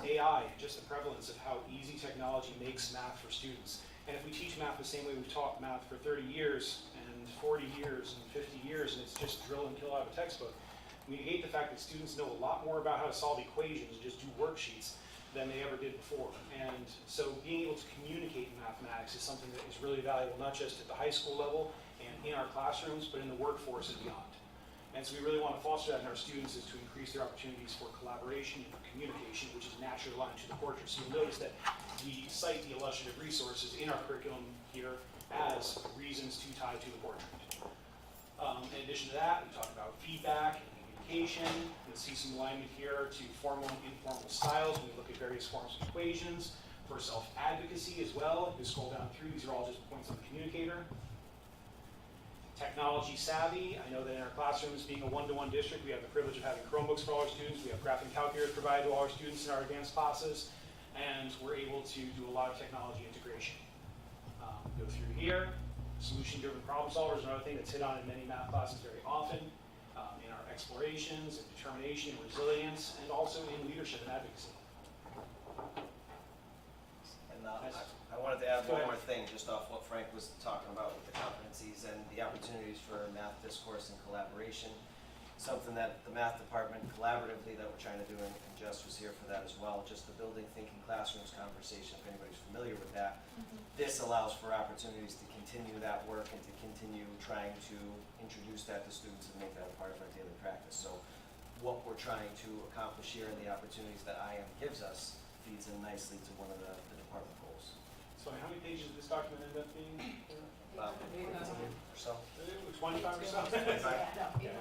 AI and just the prevalence of how easy technology makes math for students. And if we teach math the same way we've taught math for 30 years and 40 years and 50 years, and it's just drill and kill out of a textbook, we negate the fact that students know a lot more about how to solve equations and just do worksheets than they ever did before. And so being able to communicate in mathematics is something that is really valuable, not just at the high school level and in our classrooms, but in the workforce and beyond. And so we really want to foster that in our students, is to increase their opportunities for collaboration and for communication, which is naturally aligned to the portrait. So you'll notice that we cite the illustrative resources in our curriculum here as reasons to tie to the portrait. In addition to that, we talk about feedback and communication. You'll see some alignment here to formal and informal styles. We look at various forms of equations. For self-advocacy as well. If you scroll down through, these are all just points of the communicator. Technology savvy. I know that in our classrooms, being a one-to-one district, we have the privilege of having Chromebooks for all our students. We have graphing calculators provided to all our students in our advanced classes, and we're able to do a lot of technology integration. Go through here. Solution-driven problem solvers are another thing that's hit on in many math classes very often, in our explorations and determination and resilience, and also in leadership and advocacy. I wanted to add one more thing just off what Frank was talking about with the competencies and the opportunities for math discourse and collaboration. Something that the math department collaboratively that we're trying to do, and Jess was here for that as well, just the building thinking classrooms conversation, if anybody's familiar with that. This allows for opportunities to continue that work and to continue trying to introduce that to students and make that a part of our daily practice. So what we're trying to accomplish here and the opportunities that IM gives us feeds in nicely to one of the department goals. So how many pages does this document end up being? About 15 or so. 25 or so? Yeah.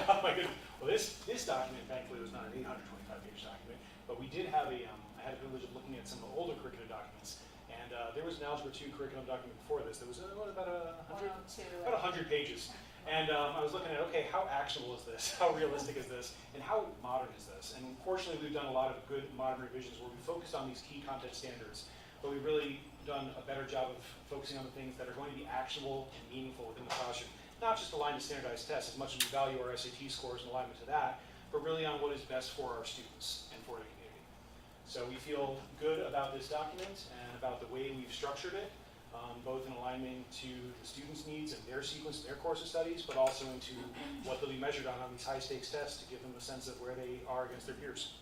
Oh my goodness. Well, this document, thankfully, was not an 825-page document, but we did have I had the privilege of looking at some of the older curriculum documents, and there was an Algebra 2 curriculum document before this that was about 100 pages. And I was looking at, okay, how actionable is this? How realistic is this? And how modern is this? And fortunately, we've done a lot of good modern revisions where we focused on these key content standards, but we've really done a better job of focusing on the things that are going to be actionable and meaningful within the classroom. Not just aligned to standardized tests, as much as we value our SAT scores and alignment to that, but really on what is best for our students and for the community. So we feel good about this document and about the way we've structured it, both in alignment to the students' needs and their sequence, their course of studies, but also into what they'll be measured on these high-stakes tests to give them a sense of where they are against their peers.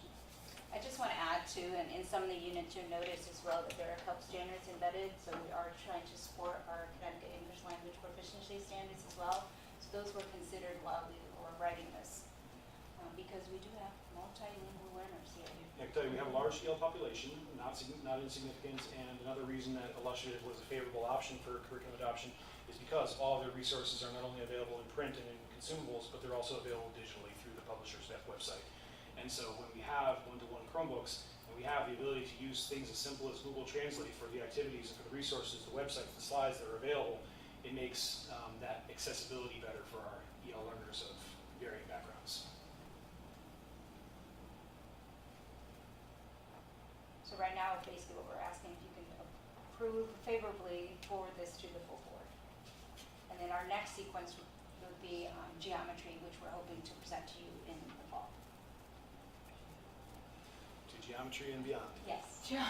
I just want to add too, and in some of the units you'll notice as well that there are help standards embedded, so we are trying to support our Connecticut English Language Proficiency standards as well. So those were considered while we were writing this, because we do have multilingual learners here. I can tell you we have a large-scale population, not insignificant, and another reason that Illustrative was a favorable option for curriculum adoption is because all of their resources are not only available in print and in consumables, but they're also available digitally through the publisher's website. And so when we have one-to-one Chromebooks, and we have the ability to use things as simple as Google Translate for the activities and for the resources, the websites, the slides that are available, it makes that accessibility better for our EL learners of varying backgrounds. So right now, basically what we're asking, if you can approve favorably, forward this to the full board. And then our next sequence would be geometry, which we're hoping to present to you in the fall. To geometry and beyond. Yes. Does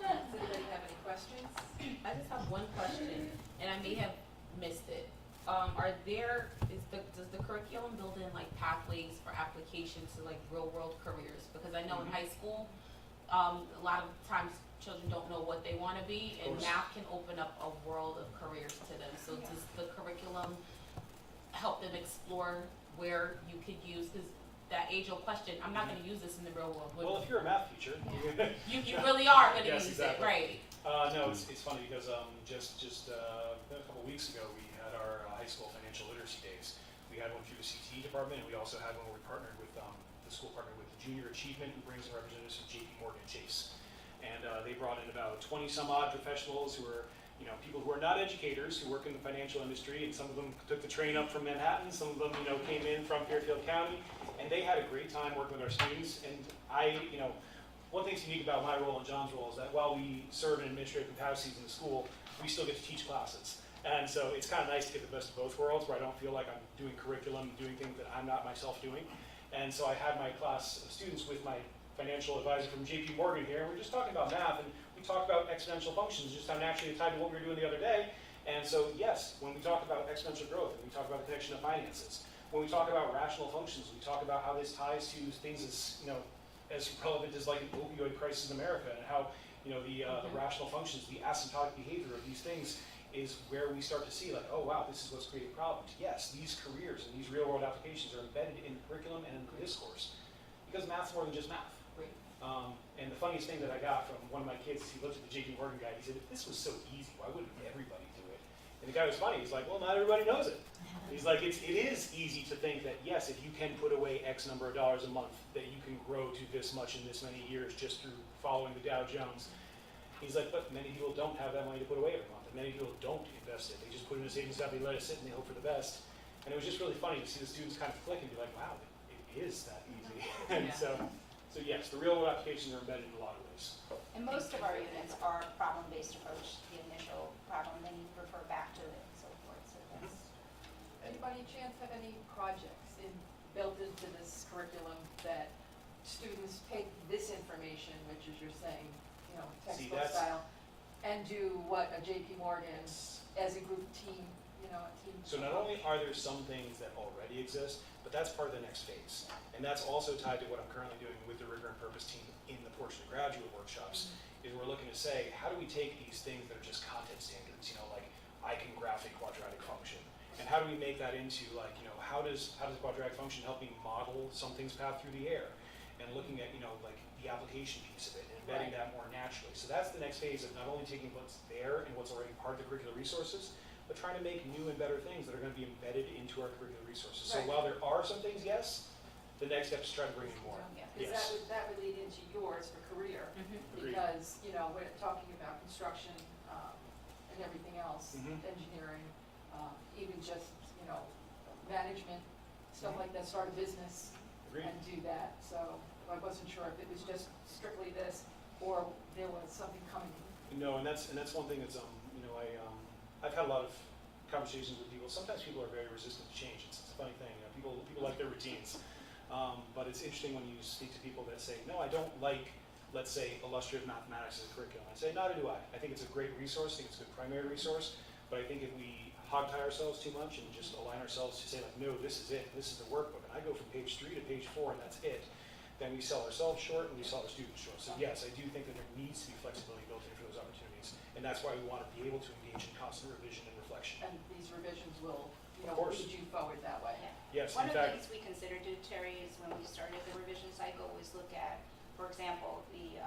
anybody have any questions? I just have one question, and I may have missed it. Does the curriculum build in like pathways for application to like real world careers? Because I know in high school, a lot of times children don't know what they want to be, and math can open up a world of careers to them. So does the curriculum help them explore where you could use, because that age-old question, I'm not going to use this in the real world. Well, if you're a math teacher, you really are going to yes, use exactly. it, right? No, it's funny because just a couple weeks ago we had our high school financial literacy days. We had one through the CTE department, and we also had one where we partnered with the school partnered with the Junior Achievement, who brings in representatives from JP Morgan Chase. And they brought in about 20 some odd professionals who are, people who are not educators, who work in the financial industry, and some of them took the train up from Manhattan, some of them, came in from Fairfield County, and they had a great time working with our students. And one thing's unique about my role and John's role is that while we serve in administrative capacities in the school, we still get to teach classes. And so it's kind of nice to get the best of both worlds, where I don't feel like I'm doing curriculum, doing things that I'm not myself doing. And so I had my class of students with my financial advisor from JP Morgan here, and we're just talking about math, and we talked about exponential functions, just how naturally it's tied to what we were doing the other day. And so yes, when we talk about exponential growth, and we talk about the connection of finances, when we talk about rational functions, we talk about how this ties to things as, as relevant as like an opioid crisis in America, and how, the rational functions, the asymptotic behavior of these things is where we start to see like, oh wow, this is what's creating problems. Yes, these careers and these real world applications are embedded in curriculum and in discourse, because math's more than just math. And the funniest thing that I got from one of my kids is he looked at the JP Morgan guy, he said, if this was so easy, why wouldn't everybody do it? And the guy was funny, he's like, well, not everybody knows it. He's like, it is easy to think that, yes, if you can put away X number of dollars a month, that you can grow to this much in this many years just through following the Dow Jones. He's like, but many people don't have that money to put away every month, and many people don't invest it. They just put it in a savings account, they let it sit, and they hope for the best. And it was just really funny to see the students kind of click and be like, wow, it is that easy. And so yes, the real world applications are embedded in a lot of ways. And most of our units are problem-based approach, the initial problem, then you refer back to it and so forth, so that's. Anybody chance have any projects built into this curriculum that students take this information, which is you're saying, textbook style, and do what a JP Morgan as a group team, a team. So not only are there some things that already exist, but that's part of the next phase. And that's also tied to what I'm currently doing with the Rigor and Purpose team in the portion of graduate workshops, is we're looking to say, how do we take these things that are just content standards, like I can graph a quadratic function, and how do we make that into how does quadratic function help me model something's path through the air, and looking at like the application piece of it and embedding that more naturally. So that's the next phase of not only taking what's there and what's already part of the curricular resources, but trying to make new and better things that are going to be embedded into our curricular resources. So Right. while there are some things, yes, the next step is to try to bring in more. Because Yes. that would lead into yours for career, Agreed. because, we're talking about construction and everything else, Mhm. engineering, even just, management, stuff like that, start a business Agreed. and do that. So I wasn't sure if it was just strictly this or there was something coming. No, and that's one thing that's I've had a lot of conversations with people. Sometimes people are very resistant to change. It's a funny thing. People like their routines, but it's interesting when you speak to people that say, no, I don't like, let's say, illustrative mathematics as a curriculum. I say, neither do I. I think it's a great resource. I think it's a good primary resource. But I think if we hog tie ourselves too much and just align ourselves to say like, no, this is it. This is the workbook, and I go from page 3 to page 4, and that's it. Then we sell ourselves short and we sell our students short. So yes, I do think that there needs to be flexibility built in for those opportunities. And that's why we want to be able to engage in constant revision and reflection. And these revisions will, Of course. lead you forward that way. Yes, One in of the fact, things we considered, Terry, is when we started the revision cycle, was look at, for example, the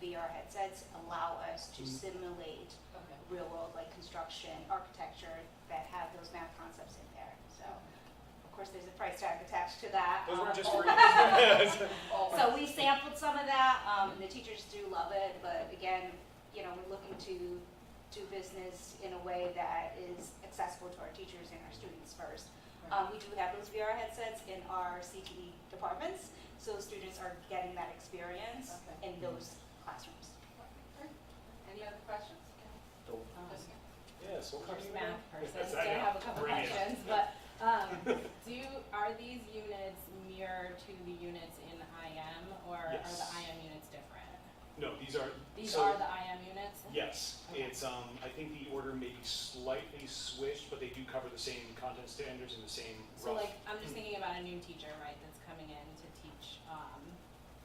VR headsets allow us to Mhm. simulate Okay. real world like construction, architecture that have those math concepts in there. So, of course, there's a price tag attached to that. those weren't just Um, free. So we sampled some of that, and the teachers do love it, but again, we're looking to do business in a way that is accessible to our teachers and our students first. We do have those VR headsets in our CTE departments, so students are getting that experience Okay. in those classrooms. Any other questions? Don't- Jessica? Yes, what kind First of math person, That's so I I know. have a couple Bring it. questions, but, are these units mirror to the units in IM, or are Yes. the IM units different? No, these are. These so- are the IM units? Yes, Okay. it's, I think the order may be slightly switched, but they do cover the same content standards and the same So rough. like, I'm just thinking about a new teacher, right, that's coming in to teach,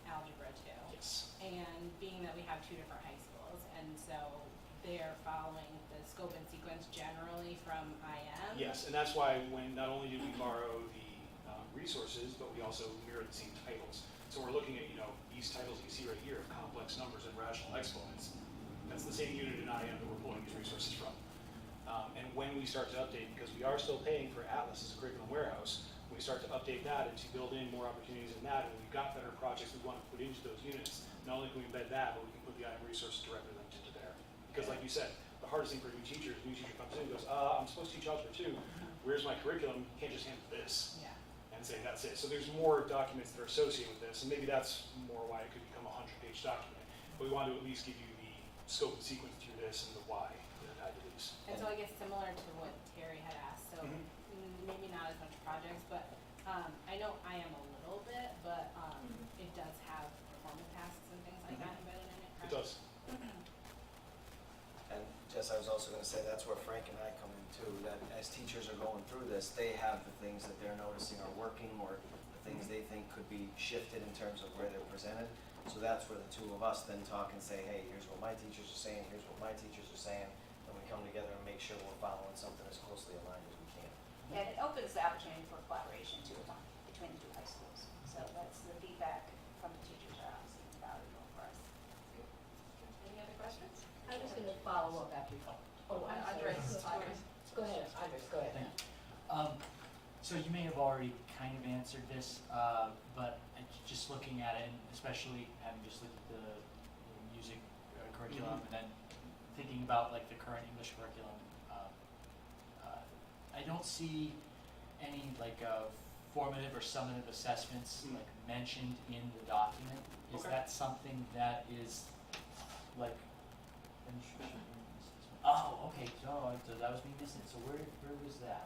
algebra 2. Yes. And being that we have 2 different high schools, and so they're following the scope and sequence generally from IM? Yes, and that's why when, not only did we borrow the resources, but we also mirrored the same titles. So we're looking at, these titles you see right here of complex numbers and rational exponents. That's the same unit in IM that we're pulling these resources from. And when we start to update, because we are still paying for Atlas as a curriculum warehouse, we start to update that and to build in more opportunities in that, and we've got better projects we want to put into those units. Not only can we embed that, but we can put the IM resources directly linked into there. Because like you said, the hardest thing for a new teacher comes in and goes, I'm supposed to teach algebra 2. Where's my curriculum? You can't just hand this Yeah. and say that's it. So there's more documents that are associated with this, and maybe that's more why it could become a 100-page document. But we want to at least give you the scope and sequence through this and the why that are tied to these. And so I guess similar to what Terry had asked, so Mhm. maybe not as much projects, but I know I am a little bit, but it does have performance this, I was also gonna say, that's where Frank and I come in too, that as teachers are going through this, they have the things that they're noticing are working, or the things they think could be shifted in terms of where they're presented. So that's where the two of us then talk and say, hey, here's what my teachers are saying, here's what my teachers are saying, and we come together and make sure we're following something as closely aligned as we can. And it opens the opportunity for collaboration too between the two high schools. So that's the feedback from the teachers are obviously valuable for us. Any other questions? I'm just gonna follow up after you. Oh, I'm sorry. Andres. Go ahead, Andres, go ahead. So you may have already kind of answered this, but just looking at it, and especially having just looked at the music curriculum, and then thinking about like the current English curriculum, I don't see any like formative or summative assessments like mentioned in the document. Is Okay. that something that is like? Oh, okay. So that was me missing. So where was that?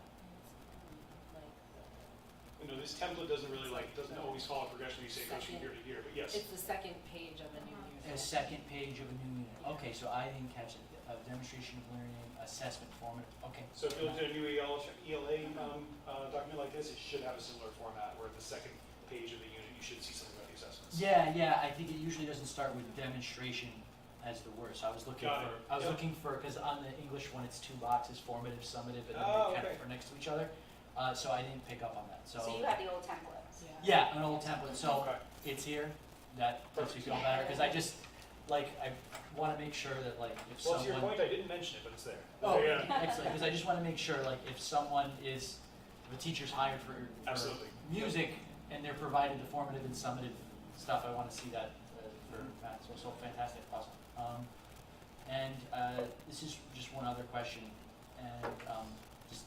You know, this template doesn't really doesn't always follow progression, you say it goes from year to year, but yes. It's the second page of a new A unit. second page of a new unit. Okay, so I didn't catch it. A demonstration of learning, assessment, formative. Okay. So if you look at a new ELA document like this, it should have a similar format, where at the second page of the unit, you should see something about the assessments. Yeah. I think it usually doesn't start with demonstration as the word. So I was looking Got for. it. I was Yep. looking for because on the English one, it's two boxes: formative, summative, and then Oh, they kind okay. of are next to each other. So I didn't pick up on that. So you have the old templates. Yeah, an old template. So Okay. it's here. That makes me feel better because I just like I want to make sure that like if Well, to someone. your point, I didn't mention it, but it's there. Oh, Yeah, excellent, because I just want to make sure, like, if someone is, if a teacher's hired for Absolutely. music and they're provided the formative and summative stuff, I want to see that for math, so fantastic, awesome. This is just one other question, and just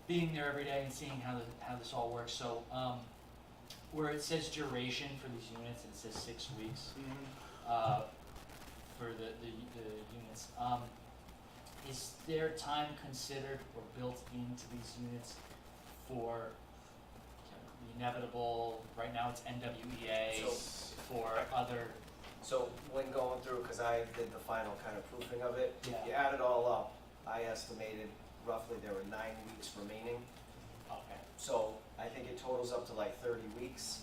being there every day and seeing how this all works, so where it says duration for these units, it says 6 weeks for the units. Is there time considered or built into these units for the inevitable, right now it's NWEA, So- for other, So when going through, because I did the final kind of proofing of it, Yeah. you add it all up, I estimated roughly there were 9 weeks remaining. okay, So I think it totals up to like 30 weeks,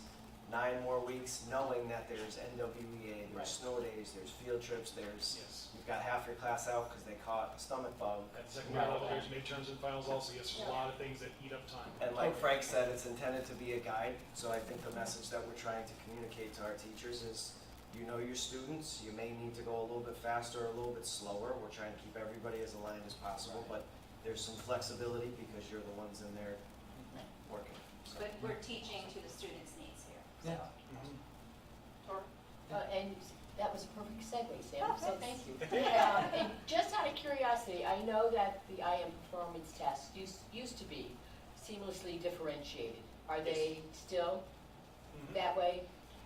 9 more weeks, knowing that there's NWEA, Right. there's snow days, there's field trips, there's, Yes. you've got half your class out because they caught a stomach bug. At the secondary Right. level, there's midterms and finals also, yes, there's a lot of things that eat up time. And like Frank said, it's intended to be a guide, so I think the message that we're trying to communicate to our teachers is, you know your students, you may need to go a little bit faster or a little bit slower, we're trying to keep everybody as aligned as possible, but there's some flexibility because you're the ones in there working. So- But we're teaching to the students' needs here. yeah. Or, And that was a perfect segue, Sam, so thank you. Yeah. And just out of curiosity, I know that the IM performance tests used to be seamlessly differentiated. Are they still Mhm. that way?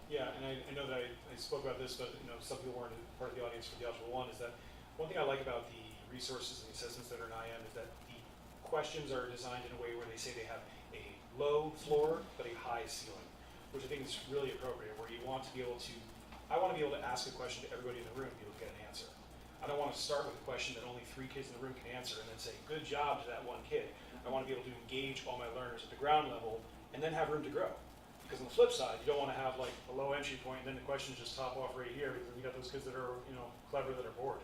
Yeah, and I know that I spoke about this, but you know, some people weren't part of the audience for the Algebra 1, is that one thing I like about the resources and the assessments that are in IM is that the questions are designed in a way where they say they have a low floor but a high ceiling, which I think is really appropriate, where you want to be able to, I want to be able to ask a question to everybody in the room and be able to get an answer. I don't want to start with a question that only 3 kids in the room can answer and then say, good job to that one kid. I want to be able to engage all my learners at the ground level and then have room to grow. Because on the flip side, you don't want to have like a low entry point and then the questions just top off right here because you got those kids that are, you know, clever that are bored.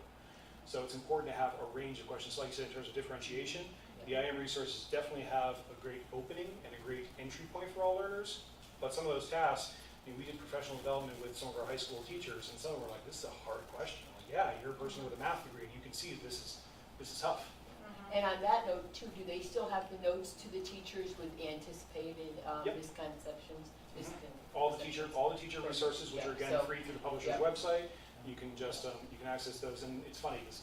So it's important to have a range of questions. Like you said, in terms of differentiation, the IM resources definitely have a great opening and a great entry point for all learners. But some of those tasks, I mean, we did professional development with some of our high school teachers, and some of them were like, "This is a hard question." I'm like, yeah, you're a person with a math degree, and you can see this is tough. And on that note too, do they still have the notes to the teachers with anticipated Yep. misconceptions? All the teacher resources, which are again Yeah, so- free through the publisher's yeah. website, you can just you can access those. And it's funny because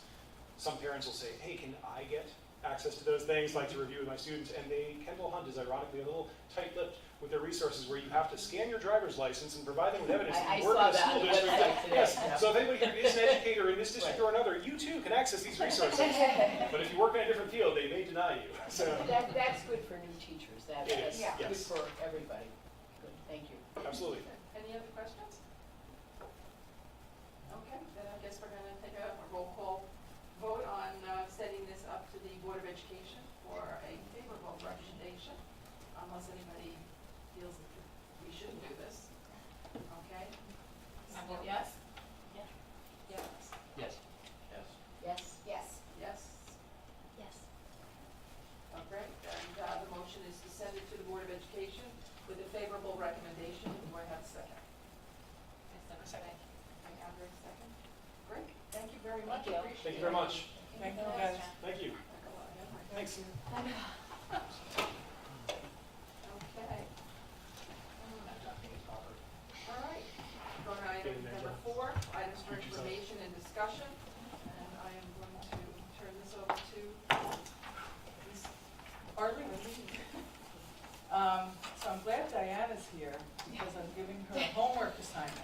some parents will say, "Hey, can I get access to those things, like to review with my students?" And Kendall Hunt is ironically a little tight-lipped with their resources, where you have to scan your driver's license and provide them with evidence that I you work saw in a that school on the district. website today. Yes. So if anybody here is an educator in this district Right. or another, you too can access these resources. But if you work in a different field, they may deny you. So That's good for new teachers, It that's is, good yes. for everybody. Good, thank you. absolutely. any other questions? Okay, then I guess we're gonna take a roll call vote on Thank you very much. Thank you, guys. Thank you. Thanks. Okay. All right, going to item number 4, items for information and discussion. And I am going to turn this over to Ms. Arlene. So I'm glad Diana's here because I'm giving her a homework assignment.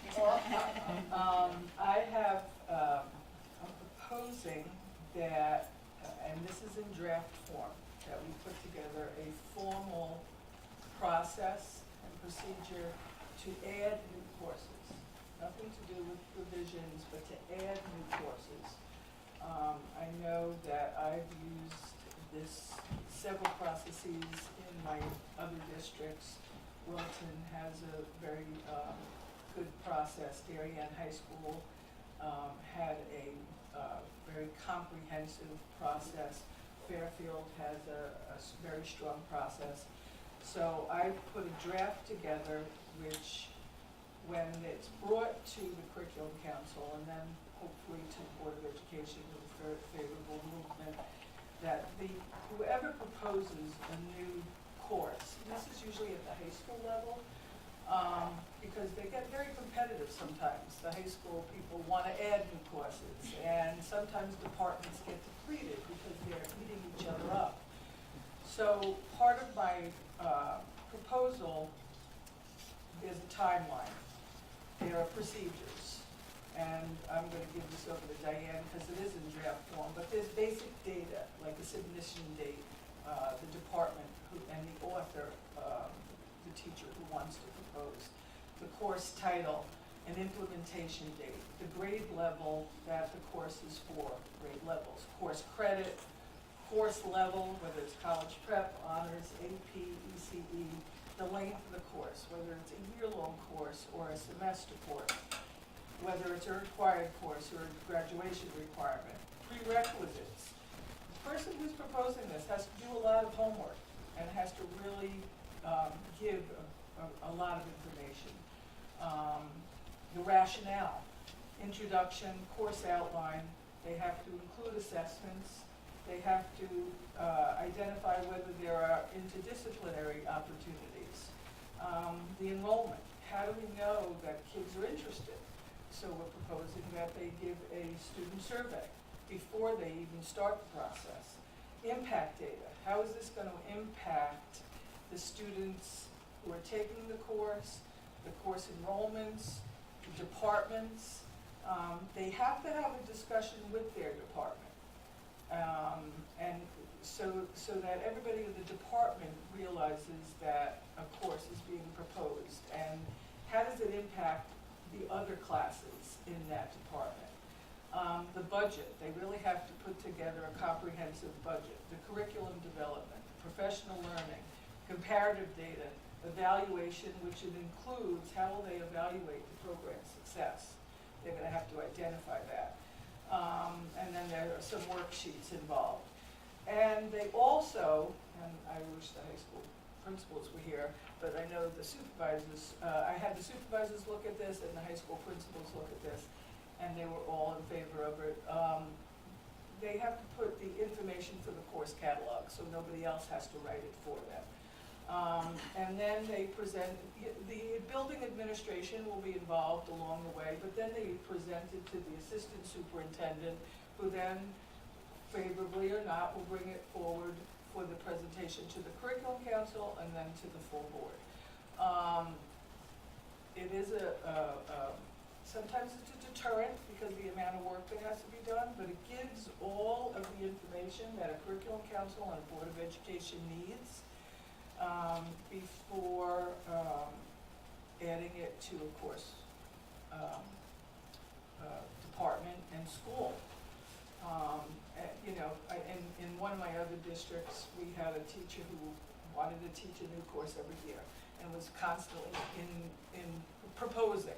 I'm proposing that, and this is in draft form, that we put together a formal process and procedure to add new courses. Nothing to do with revisions, but to add new courses. I know that I've used several processes in my other districts. Wilton has a very good process. Darien High School had a very comprehensive process. Fairfield has a very strong process. So I put a draft together which, when it's brought to the Curriculum Council and then hopefully to the Board of Education with a favorable movement, that whoever proposes a new course, and this is usually at the high school level, because they get very competitive sometimes. The high school people want to add new courses, and sometimes departments get depleted because they're eating each other up. So part of my proposal is a timeline. There are procedures, and I'm going to give this over to Diane because it is in draft form, but there's basic data, like a submission date, the department and the author, the teacher who wants to propose, the course title, an implementation date, the grade level that the course is for, grade levels, course credit, course level, whether it's college prep, honors, AP, ECE, the length of the course, whether it's a year-long course or a semester course, whether it's a required course or a graduation requirement, prerequisites. The person who's proposing this has to do a lot of homework and has to really give a lot of information. The rationale, introduction, course outline, they have to include assessments, they have to identify whether there are interdisciplinary opportunities. The enrollment, how do we know that kids are interested? So we're proposing that they give a student survey before they even start the process. Impact data, how is this going to impact the students who are taking the course enrollments, the departments? They have to have a discussion with their department. And so that everybody in the department realizes that a course is being proposed, and how does it impact the other classes in that department. The budget, they really have to put together a comprehensive budget. The curriculum development, professional learning, comparative data, evaluation, which it includes how will they evaluate the program's success. They're going to have to identify that. And then there are some worksheets involved. And they also, and I wish the high school principals were here, but I know the supervisors, I had the supervisors look at this and the high school principals look at this, and they were all in favor of it. They have to put the information for the course catalog, so nobody else has to write it for them. And then they present, the building administration will be involved along the way, but then they present it to the assistant superintendent, who then, favorably or not, will bring it forward for the presentation to the Curriculum Council and then to the full board. It is sometimes it's a deterrent because of the amount of work that has to be done, but it gives all of the information that a Curriculum Council and a Board of Education needs before adding it to a course department and school. In one of my other districts, we had a teacher who wanted to teach a new course every year and was constantly in proposing.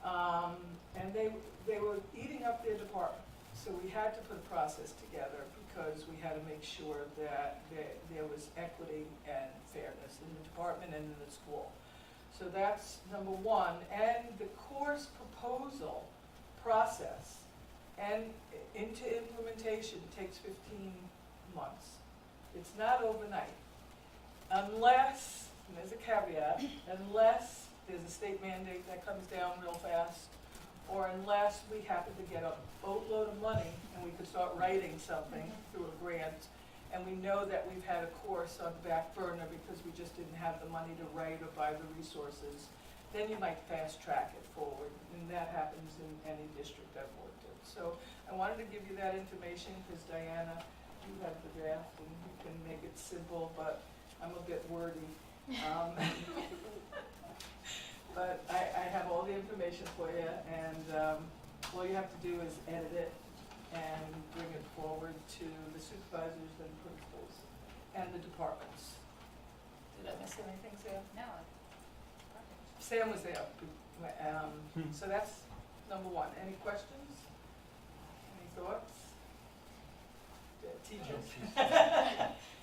And they were eating up their department. So we had to put a process together because we had to make sure that there was equity and fairness in the department and in the school. So that's number one. And the course proposal process and into implementation takes 15 months. It's not overnight. Unless, and there's a caveat, unless there's a state mandate that comes down real fast, or unless we happen to get a boatload of money and we could start writing something through a grant, and we know that we've had a course on the back burner because we just didn't have the money to write or buy the resources, then you might fast track it forward, and that happens in any district I've worked in. So I wanted to give you that information because Diana, you have the draft and you can make it simple, but I'm a bit wordy. But I have all the information for you, and all you have to do is edit it and bring it forward to the supervisors and principals and the departments. Did I miss anything, Sam? No. Sam was there. So that's number one. Any questions? Any thoughts? Teachers?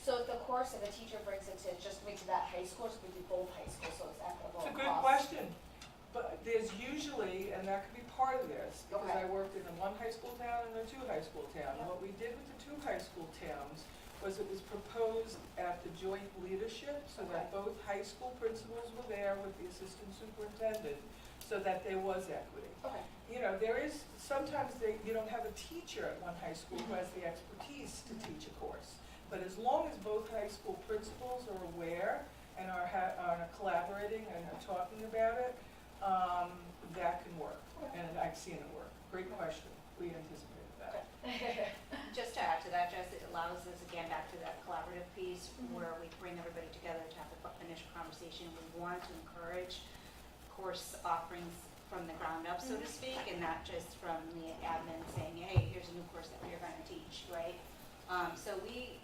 So if the course of a teacher, for instance, is just went to that high school, so we do both high schools, so it's equitable It's a cost? good question, but there's usually, and that could be part of this, because Okay. I worked in one high school town and a two high school town. Yep. What we did with the two high school towns was it was proposed at the joint leadership, so that both high school principals were there with the assistant superintendent, so that there was equity. Okay, You know, there is, sometimes you don't have a teacher at one high school who has the expertise to teach a course. But as long as both high school principals are aware and are collaborating and are talking about it, that can work. And I've seen it work. Great question. We anticipated that. Just to add to that, Jess, it allows us, again, back to that collaborative piece where we bring everybody together to have the initial conversation. We want to encourage course offerings from the ground up, so to speak, and not just from the admin saying, hey, here's a new course that we're going to teach, right? So we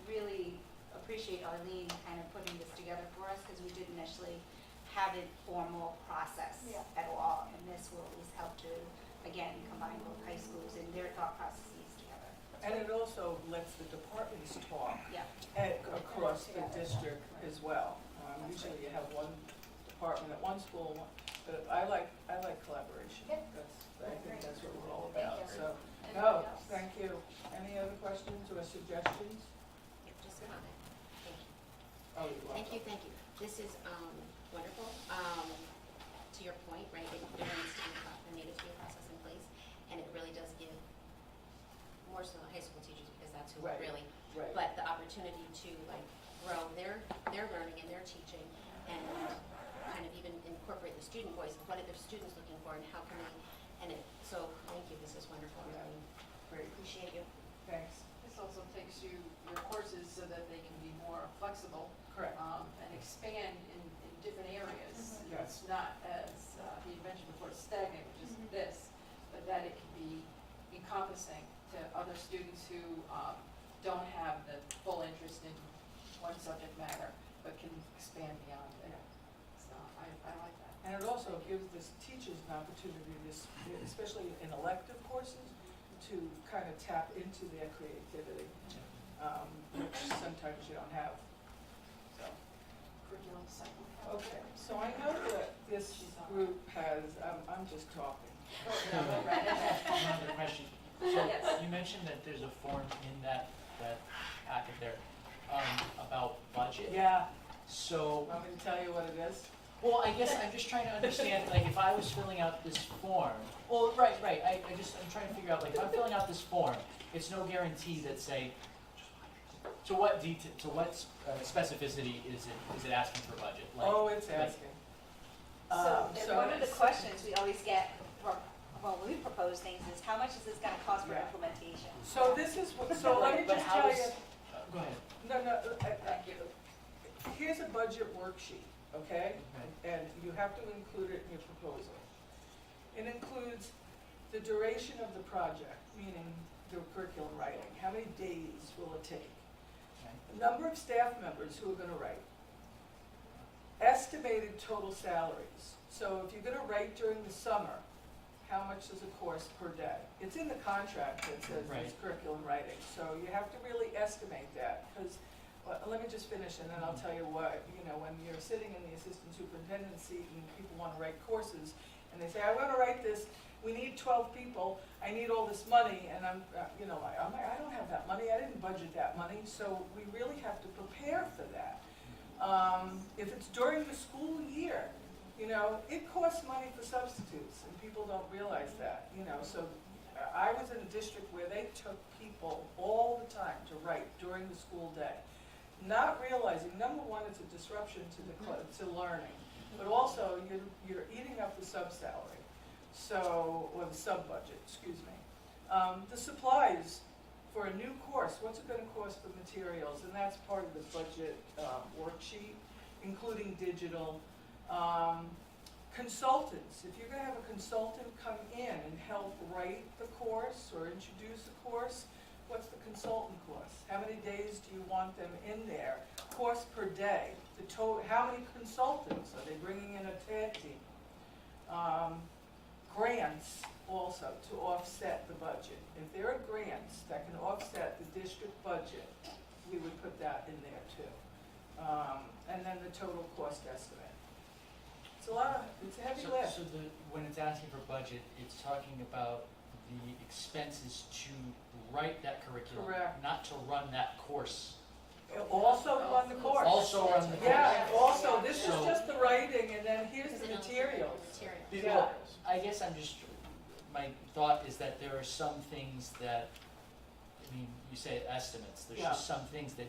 really appreciate Arlene kind of putting this together for us because we didn't initially have a formal process Yeah. at all, and this will at least help to, again, combine both high schools and their thought processes together. And it also lets the departments talk Yeah. across the district as well. Usually you have one department at one school, but I like collaboration. Yeah. I think that's what we're all about, Thank you. so. Anybody No, else? thank you. Any other questions or suggestions? Just a moment. Thank you. Oh, you're welcome. Thank you. This is wonderful. To your point, right, there needs to be the native speaker process in place, and it really does give more so the high school teachers, because that's who Right. really, Right. but the opportunity to like grow their learning and their teaching, and kind of even incorporate the student voice. What are the students looking for, and how can we? And it. So thank you. This is wonderful. Yeah. I appreciate you. Thanks. This also takes your courses so that they can be more flexible, Correct. and expand in different areas. Yes. It's not as, he mentioned before, stagnant, which is this, but that it can be encompassing to other students who, don't have the full interest in one subject matter, but can expand beyond it. So I like that. And it also gives the teachers an opportunity, especially in elective courses, to kind of tap into their creativity, which sometimes you don't have. So, Curriculum cycle. okay, so I know that this group has, I'm just talking. Another question. So Yes. you mentioned that there's a form in that packet there about budget. Yeah, So, want me to tell you what it is? well, I guess I'm just trying to understand, like, if I was filling out this form, well, right, I'm trying to figure out, like, if I'm filling out this form, it's no guarantee that, say, to what specificity is it asking for budget? Like, Oh, it's asking. So one of the questions we always get when we propose things is, how much is this gonna cost for Yeah. implementation? So this is what, so let me But just how tell is- you. Go ahead. No, Thank you. here's a budget worksheet, okay? Okay. And you have to include it in your proposal. It includes the duration of the project, meaning the curriculum writing. How many days will it take? Okay. The number of staff members who are gonna write. Estimated total salaries. So if you're gonna write during the summer, how much is a course per day? It's in the contract that says it's Right. curriculum writing, so you have to really estimate that, because, let me just finish and then I'll tell you what, when you're sitting in the assistant superintendent seat and people wanna write courses, and they say, I wanna write this we need 12 people, I need all this money, and I'm like, I don't have that money, I didn't budget that money, so we really have to prepare for that. If it's during the school year, it costs money for substitutes, and people don't realize that, so I was in a district where they took people all the time to write during the school day, not realizing, number one, it's a disruption to learning, but also you're eating up the sub-salary, or the sub-budget, excuse me. The supplies for a new course, what's it gonna cost for materials, and that's part of the budget worksheet, including digital. Consultants, if you're gonna have a consultant come in and help write the course or introduce the course, what's the consultant cost? How many days do you want them in there? Cost per day, how many consultants, are they bringing in a tag team? Grants also to offset the budget. If there are grants that can offset the district budget, we would put that in there too. And then the total cost estimate. It's a heavy lift. So when it's asking for budget, it's talking about the expenses to write that curriculum. Correct. Not to run that course. Also run the course. Also run the course. Yeah, and also, this is So- just the writing, and then here's Because the it also- materials. Materials. Yeah. Well, I guess my thought is that there are some things that, you say estimates, there's just some things that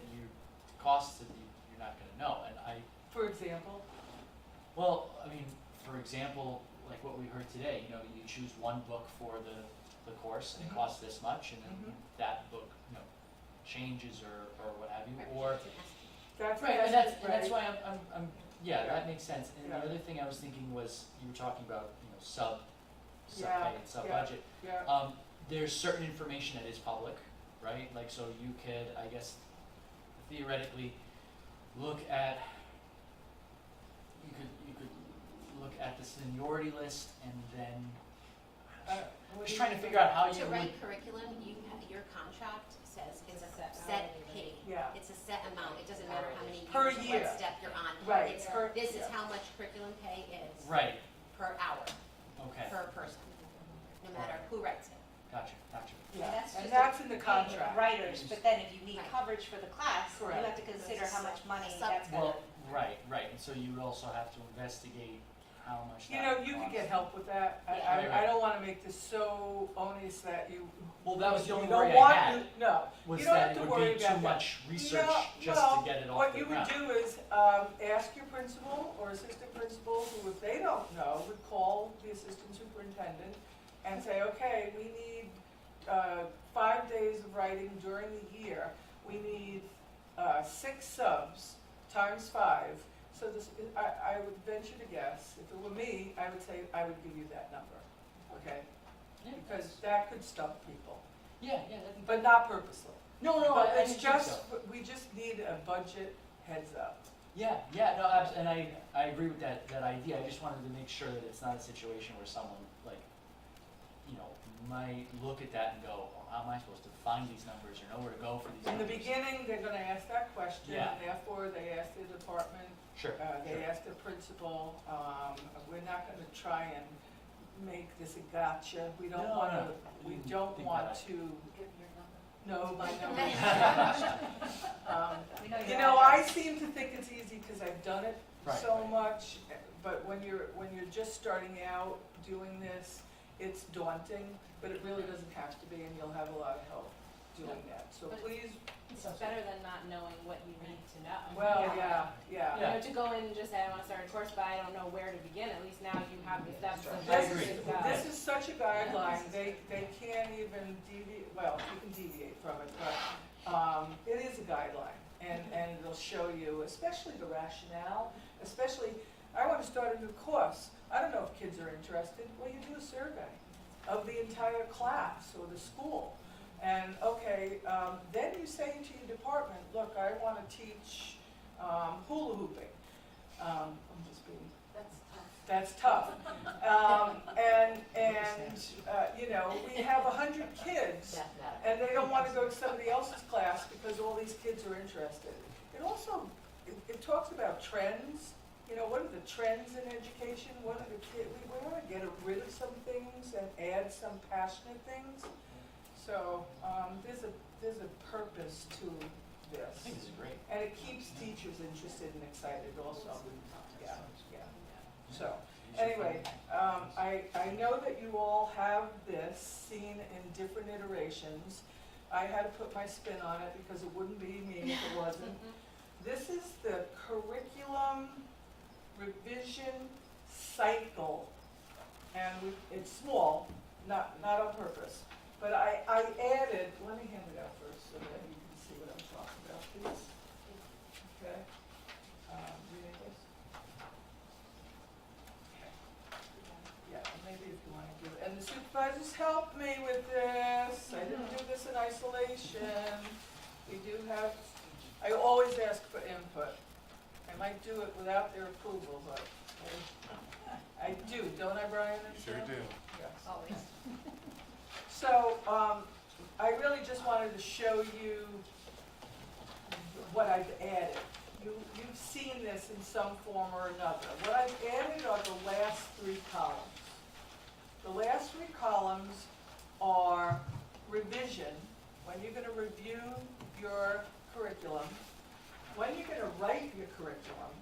costs that you're not gonna know, and For example, for example, like what we heard today, you choose one book for the course, and it Mhm. costs this much, and then Mhm. that book, changes or what have you, Right, or. it's an estimate. that's Right, and that's why Yeah. that makes sense, and the Yeah. other thing I was thinking was, you were talking about, sub Yeah, pay and sub budget. Yeah, There's certain information that is public, right? Like, so you could, I guess, theoretically, look at, you could look at the seniority list and then, what just do trying you to think figure out about- how you To would. write curriculum, your contract says it's a Set set hourly pay. Yeah, It's a set amount, it doesn't matter how many Per years or year. what step you're on. Right. It's, Per- this is yeah. how much curriculum pay is. Right, Per hour, okay, per person, no matter who writes it. gotcha. yeah, That's and just that's in the paying contract. writers, but then if you need Right. coverage for the class, you Correct. have to consider how much money Sub- that's gonna. Well, right, and so you would also have to investigate how much that You could costs. get help with that. Yeah. Right. I don't wanna make this so onerous that you. Well, that was the only you don't worry I want had, to- No, was you don't that have it to would worry be about too that. much research No, just well, to get it off what the you would ground. do is, ask your principal or assistant principal, who if they don't know, would call the assistant superintendent and say, okay, we need, 5 days of writing during the year. We need, 6 subs times 5. So I would venture to guess, if it were me, I would say, I would give you that number, okay? Yeah, Because that could stump people, yeah, that'd be. but not purposely. No, But I it's didn't think just, so. we just need a budget heads up. Yeah, no, and I agree with that idea, I just wanted to make sure that it's not a situation where someone, might look at that and go, well, how am I supposed to find these numbers or know where to go for these In the numbers? beginning, they're gonna ask that question, Yeah. and therefore they ask the department, Sure, they sure. ask the principal. We're not gonna try and make this a gotcha. We don't No, wanna, no, we didn't don't think want that. to, Give your number. no, my number. We know You your know, I address. seem to think it's easy because I've done it Right, so right. much, but when you're just starting out doing this, it's daunting, but it really doesn't have to be, and you'll have a lot of help doing that. So But- please, It's better than not knowing what you need to know. well, Yeah. yeah. You know, to go in and just say, I wanna start a course, but I don't know where to begin, at least now you have the steps of I where agree. to go. This is such a guideline, they can't even deviate, well, you can deviate from it, but, it is a guideline. And it'll show you, especially the rationale, especially, I wanna start a new course. I don't know if kids are interested, well, you do a survey of the entire class or the school. And, okay, then you say to your department, look, I wanna teach, hula hooping. I'm just being That's tough. that's tough. We have 100 kids, Mathematics. and they don't want to go to somebody else's class because all these kids are interested. It also, it talks about trends, you know, what are the trends in education? What are the we want to get rid of some things and add some passionate things. So, there's a purpose to I this. think this is great. And it keeps teachers interested and excited also. Yeah, yeah. So, anyway, I know that you all have this seen in different iterations. I had to put my spin on it because it wouldn't be me if it wasn't. This is the curriculum revision cycle. And it's small, not on purpose. But I added, let me hand it out first so that you can see what I'm talking about, please. Okay? Do you need this? Yeah, maybe if you want to give it. And the supervisors helped me with this. I didn't do this in isolation. We do have, I always ask for input. I might do it without their approval, but I do, don't I, Brian? Sure do. Yes. Always. So, I really just wanted to show you what I've added. You've seen this in some form or another. What I've added are the last 3 columns. The last 3 columns are revision, when you're going to review your curriculum, when you're going to write your curriculum,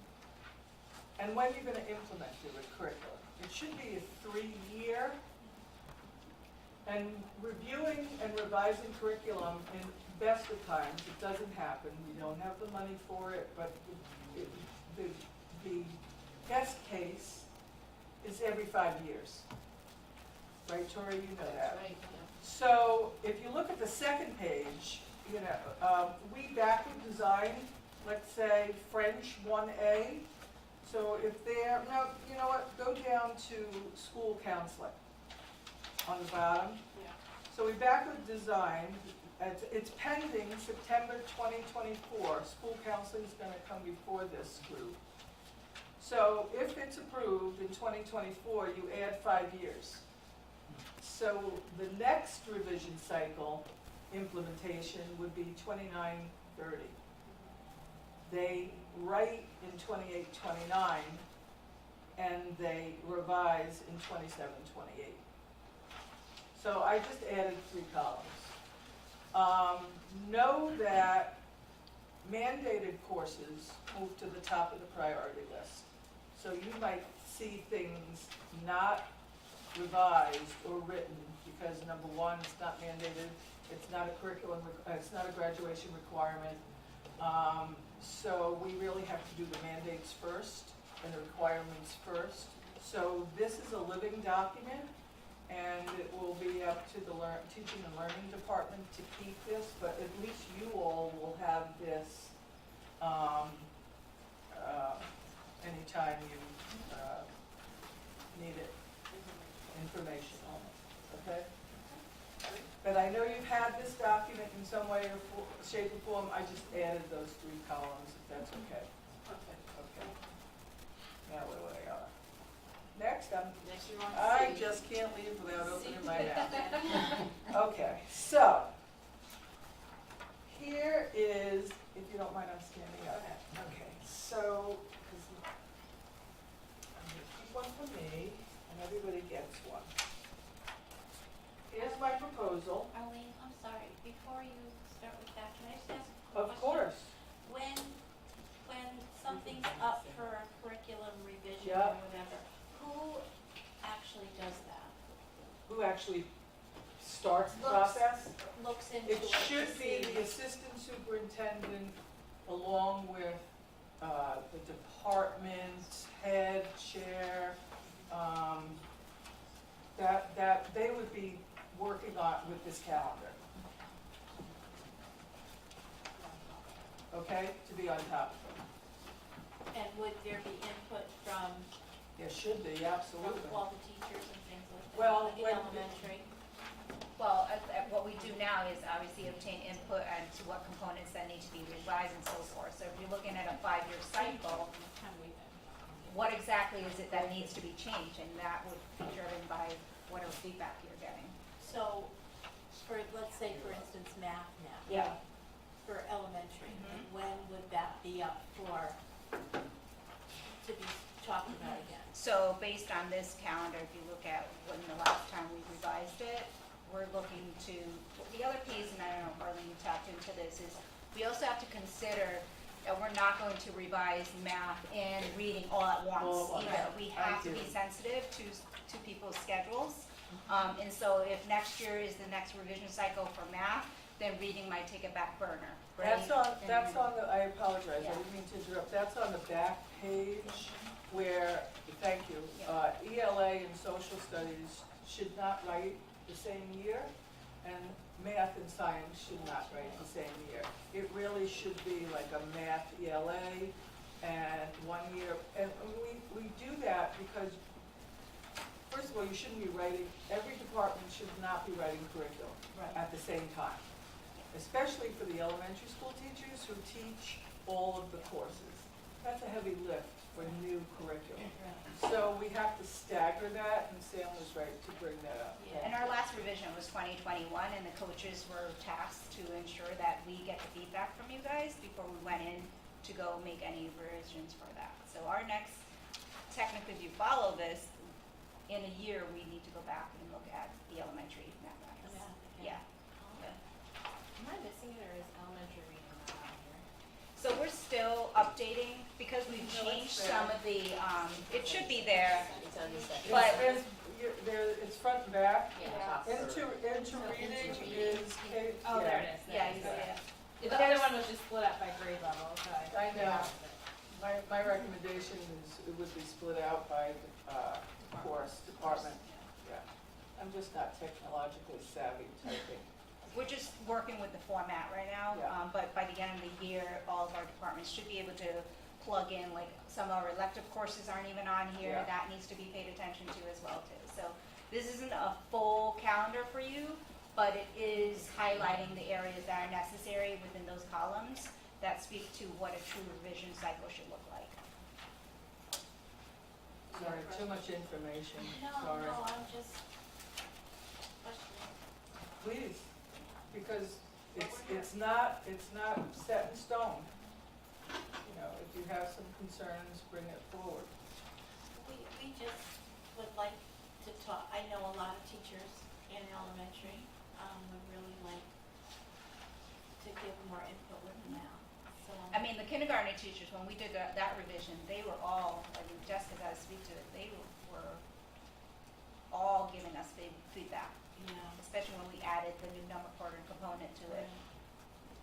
and when you're going to implement your curriculum. It should be a 3-year. And reviewing and revising curriculum in best of times, it doesn't happen. We don't have the money for it, but the best case is every 5 years. Right, Tori, you know that. Right, So if you look at the second page, you know, we backward design, let's say French 1A. So if they're, no, you know what, go down to school counseling on the bottom. Yeah. So we backward designed, it's pending September 2024. School counseling is going to come before this group. So if it's approved in 2024, you add 5 years. So the next revision cycle implementation would be 29-30. They write in 28-29 and they revise in 27-28. So I just added 3 columns. Know that mandated courses move to the top of the priority list. So you might see things not revised or written because number 1, it's not mandated, it's not a curriculum, it's not a graduation requirement. So we really have to do the mandates first and the requirements first. So this is a living document, and it will be up to the teaching and learning department to keep this, but at least you all will have this anytime you need it, information on it, okay? But I know you've had this document in some way or shape or form. I just added those 3 columns, if that's okay. Okay. Now where they are. Next, Next you're on I C. just can't leave without opening my mouth. Okay, so here is, if you don't mind, I'm standing up. Okay, so I'm going to keep one for me, and everybody gets one. Here's my proposal. Arlene, I'm sorry, before you start with that, can I just ask a Of question? course. When something's up for a curriculum revision Yeah. or whatever, who actually does that? Who actually starts the Looks- process? Looks into It it should to be see- the assistant superintendent along with the department head, chair, that they would be working on with this calendar. Okay, to be on top of it. And would there be input from There should be, absolutely. all the teachers and things like that? Well, Like in when- elementary? Well, what we do now is obviously obtain input as to what components that need to be revised and so forth. So if you're looking at a 5-year cycle, Can we then? what exactly is it that needs to be changed? And that would be driven by whatever feedback you're getting. So, for, let's say, for instance, math now. Yeah. For elementary, when would that be up for, to be So based on this calendar, if you look at when the last time we revised it, we're looking to, the other piece, and I don't know if Arlene tapped into this, is we also have to consider that we're not going to revise math and reading all at once All at once. either. We have to I be do. sensitive to people's schedules. And so if next year is the next revision cycle for math, then reading might take a back burner, right? That's on the, I apologize, I Yeah. didn't mean to interrupt, that's on the back page where, thank you, ELA and social studies should not write the same year, and math and science should not write the same year. It really should be like a math ELA and 1 year, and we do that because, first of all, you shouldn't be writing, every department should not be writing curriculum at the same time, especially for the elementary school teachers who teach all of the courses. That's a heavy lift for new curriculum. So we have to stagger that, and Sam was right to bring that up. And our last revision was 2021, and the coaches were tasked to ensure that we get the feedback from you guys before we went in to go make any revisions for that. So our next, technically, if you follow this, in a year, we need to go back and look at the elementary mathematics. Yeah. Am I missing it, or is elementary reading not on here? So we're still updating, because we've changed some of the, it should be there. It's on this side. But- It's front and back. Yeah, Yeah. it's Into reading is, Oh, there it is. Yeah, There you it see is. it. The other one was just split up by grade level, so I know. My recommendation is it would be split out by, course, department. Yeah. I'm just not technologically savvy typing. We're just working with the format right now, Yeah. but by the end of the year, all of our departments should be able to plug in, like, some of our elective courses aren't even on here, Yeah. that needs to be paid attention to as well too. So this isn't a full calendar for you, but it is highlighting the areas that are necessary within those columns that speak to what a true revision cycle should look like. Sorry, too much information, No, sorry. no, I'm just questioning. Please, because it's not set in stone. You know, if you have some concerns, bring it forward. We just would like to talk, I know a lot of teachers in elementary, would really like to give more input with the math, so. I mean, the kindergarten teachers, when we did that revision, they were all, I mean, Jessica got to speak to it, they were all giving us feedback, Yeah. especially when we added the new number quarter component to it.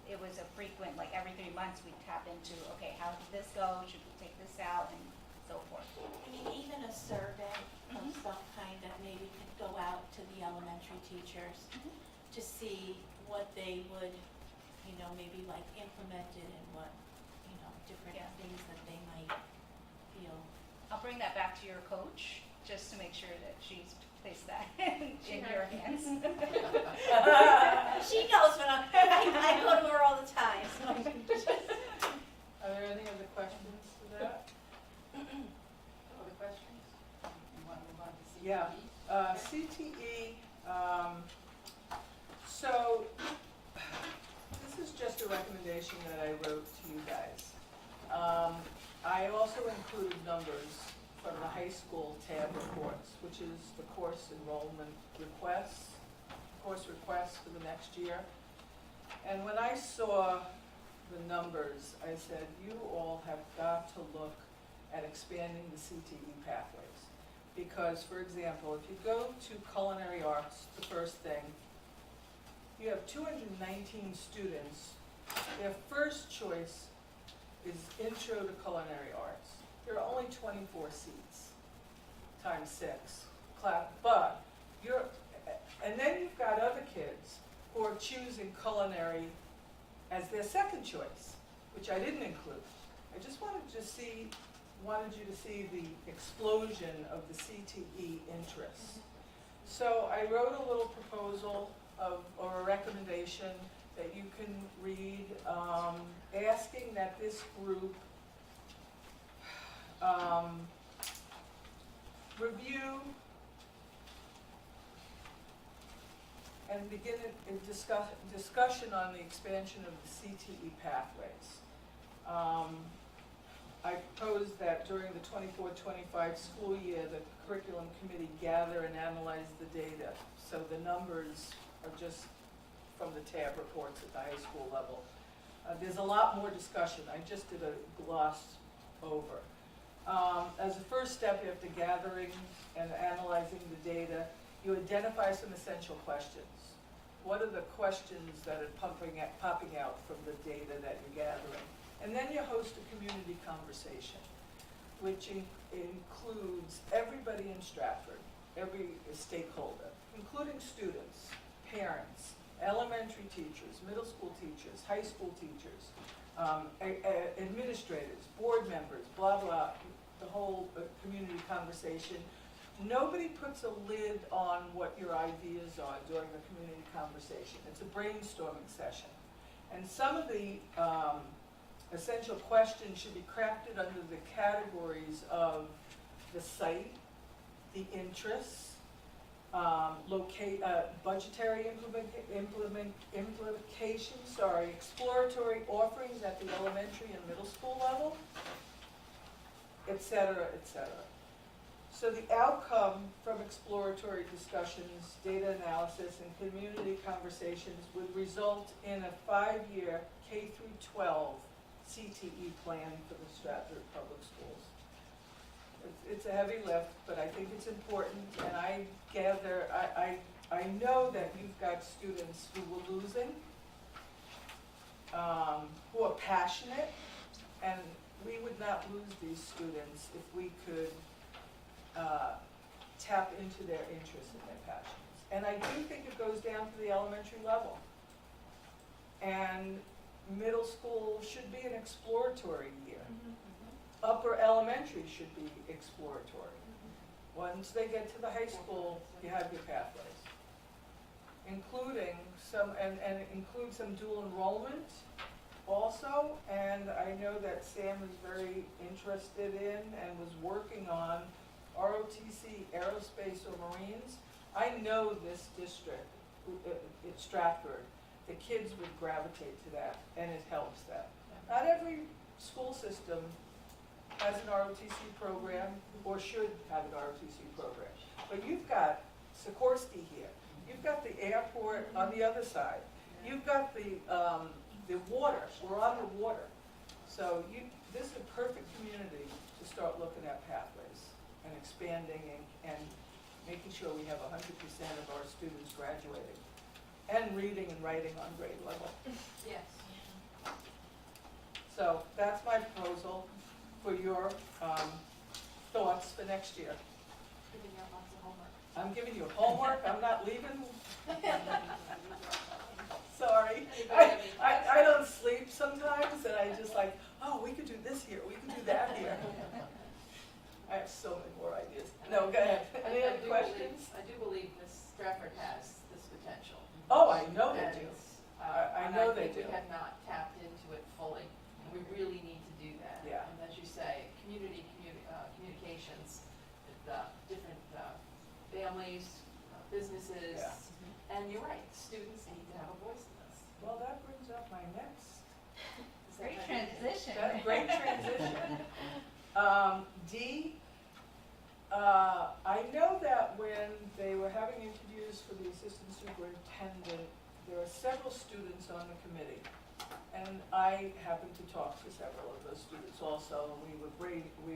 It was a frequent, like every 3 months, we'd tap into, okay, how did this go, should we take this out, and so forth. I mean, even a survey of Mhm. some kind that maybe could go out to the elementary teachers to see what they would, you know, maybe like implemented and what, you know, different Yeah. things that they might feel. I'll bring that back to your coach, just to make sure that she's placed that in your hands. She knows when I go to her all the time, so. Are there any other questions to that? Other questions? You want to move on to CTE? Yeah. CTE, so this is just a recommendation that I wrote to you guys. I also included numbers from the high school tab reports, which is the course enrollment requests, course requests for the next year. And when I saw the numbers, I said, you all have got to look at expanding the CTE pathways. Because, for example, if you go to culinary arts, the first thing, you have 219 students. Their first choice is Intro to Culinary Arts. There are only 24 seats, times 6. But and then you've got other kids who are choosing culinary as their second choice, which I didn't include. I just wanted you to see the explosion of the CTE interest. So I wrote a little proposal or a recommendation that you can read, asking that this group review and begin a discussion on the expansion of the CTE pathways. I propose that during the 24-25 school year, the curriculum committee gather and analyze the data. So the numbers are just from the tab reports at the high school level. There's a lot more discussion. I just did a gloss over. As a first step after gathering and analyzing the data, you identify some essential questions. What are the questions that are popping out from the data that you're gathering? And then you host a community conversation, which includes everybody in Stratford, every stakeholder, including students, parents, elementary teachers, middle school teachers, high school teachers, administrators, board members, blah, blah, the whole community conversation. Nobody puts a lid on what your ideas are during the community conversation. It's a brainstorming session. And some of the essential questions should be crafted under the categories of the site, the interests, budgetary implications, exploratory offerings at the elementary and middle school level, et cetera, et cetera. So the outcome from exploratory discussions, data analysis, and community conversations would result in a 5-year K-12 CTE plan for the Stratford Public Schools. It's a heavy lift, but I think it's important, and I gather, I know that you've got students who were losing, who are passionate, and we would not lose these students if we could tap into their interests and their passions. And I do think it goes down to the elementary level. And middle school should be an exploratory year. Upper elementary should be exploratory. Once they get to the high school, you have your pathways. Including some, and include some dual enrollment also. And I know that Sam is very interested in and was working on ROTC, aerospace or Marines. I know this district, at Stratford, the kids would gravitate to that, and it helps them. Not every school system has an ROTC program, or should have an ROTC program. But you've got Sikorsky here. You've got the airport on the other side. You've got the water. We're on the water. So this is a perfect community to start looking at pathways and expanding and making sure we have 100% of our students graduating and reading and writing on grade level. Yes. So that's my proposal for your thoughts for next year. Giving out lots of homework. I'm giving you homework, I'm not leaving. Sorry. I don't sleep sometimes, and I just like, oh, we could do this here, we could do that here. I have so many more ideas. No, go ahead. Any other questions? I do believe this Stratford has this potential. Oh, I know they And do. it's, I and know I they think do. we have not tapped into it fully, and we really need to do that. Yeah. And as you say, communications with different families, businesses, Yeah. and you're right, students need to have a voice in this. Well, that brings up my next. Great transition. Great transition. D, I know that when they were having interviews for the assistant superintendent, there were several students on the committee. And I happened to talk to several of those students also, and we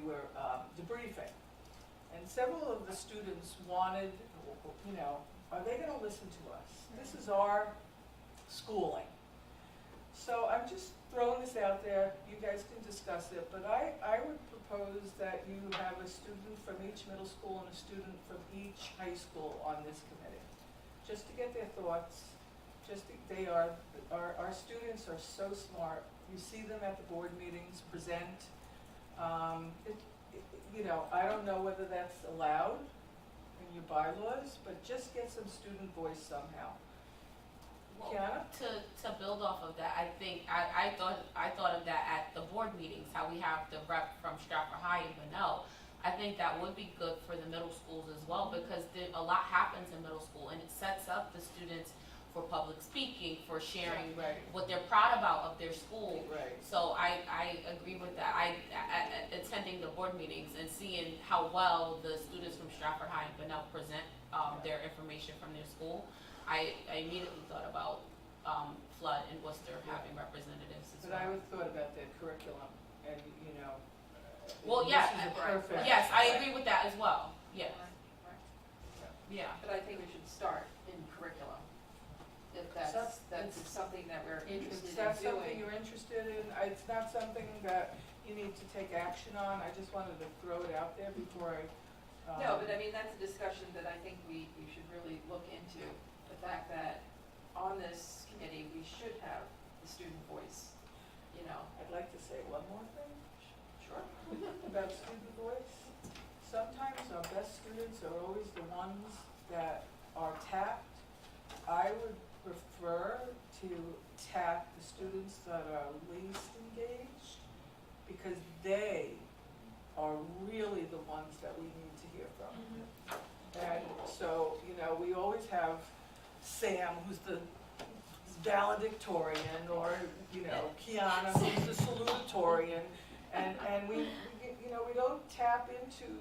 were debriefing. And several of the students wanted, are they gonna listen to us? This is our schooling. So I'm just throwing this out there, you guys can discuss it, but I would propose that you have a student from each middle school and a student from each high school on this committee, just to get their thoughts. Our students are so smart. You see them at the board meetings present. I don't know whether that's allowed in your bylaws, but just get some student voice somehow. Well, Kiana? to build off of that, I think, I thought of that at the board meetings, how we have the rep from Stratford High and Bunnell. I think that would be good for the middle schools as well, because a lot happens in middle school, and it sets up the students for public speaking, for were sharing Right, what they're proud about of their school. right. So I agree with that. Attending the board meetings and seeing how well the students from Stratford High and Bunnell present their information from their school, I immediately thought about Flood and Worcester having representatives as But I well. always thought about their curriculum and, you know. Well, this yeah, is a perfect. Yes, I agree with that as well. Yes, Right. yeah. But I think we should start in curriculum, if that's something that we're interested Is in that something doing. you're interested in? It's not something that you need to take action on, I just wanted to throw it out there before I. No, but I mean, that's a discussion that I think we should really look into, the fact that on this committee, we should have the student voice, you know. I'd like to say one more thing Sure. about student voice. Sometimes our best students are always the ones that are tapped. I would prefer to tap the students that are least engaged, because they are really the ones that we need to hear from. And so, you know, we always have Sam, who's the valedictorian, or, you know, Kiana, who's the salutatorian, and we, you know, we don't tap into,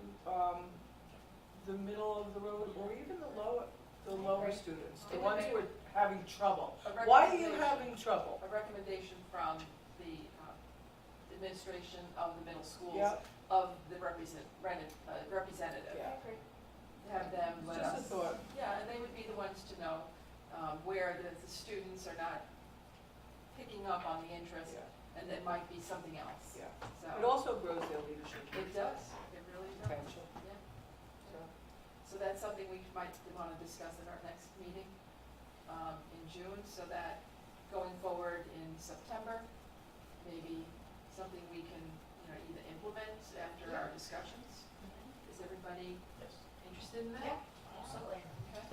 the middle of the road, or even the lower students, the ones who are having trouble. Why are you having trouble? A recommendation from the administration of the middle schools Yeah, of the representative. yeah, Have them let just a us, thought. yeah, and they would be the ones to know where the students are not picking up on the interest, Yeah, and it might be something else. yeah. So, It also grows their leadership it does, it really does. potential. Yeah. So, So that's something we might want to discuss at our next meeting in June, so that going forward in September, maybe something we can, you know, either implement after our discussions. Is everybody Yes. interested in that? Yeah, absolutely. Okay.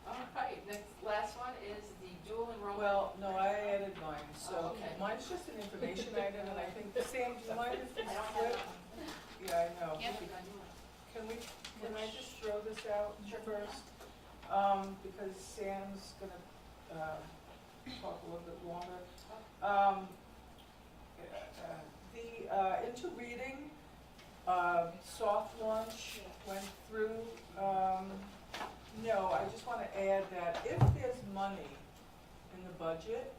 All right, last one is the dual enrollment. well, no, I added mine, so Okay. mine's just an information item, and I think, Sam, do you mind if we I don't flip? have that Yeah, I know. one. Can I just throw this out first? Because Sam's gonna, talk a little bit longer. The Into-Reading, soft launch went through. No, I just wanna add that if there's money in the budget,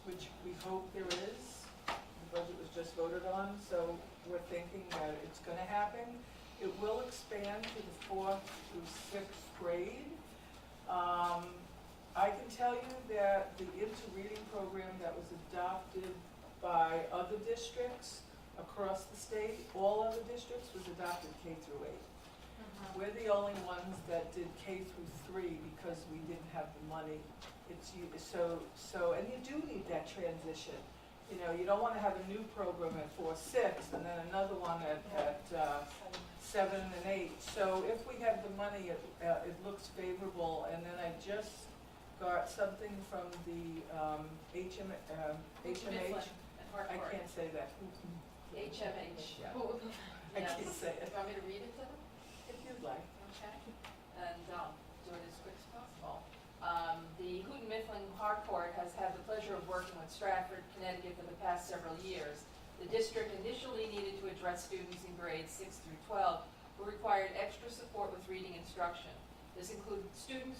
which we hope there is, the budget was just voted on, so we're thinking that it's gonna happen. It will expand to the 4th through 6th grade. I can tell you that the Into-Reading program that was adopted by other districts across the state, all other districts, was adopted K through 8. We're the only ones that did K through 3 because we didn't have the money. And you do need that transition. You know, you don't wanna have a new program at 4, 6, and then another one at 7 and 8. So if we have the money, it looks favorable. And then I just got something from the HMH. I can't say that. HMH. Yeah. I Yes. can't say it. You want me to read it to them? If you'd like. Okay. And do it as quick as possible. The Houghton Mifflin Harcourt has had the pleasure of working with Stratford, Connecticut for the past several years. The district initially needed to address students in grades 6 through 12 who required extra support with reading instruction. This included students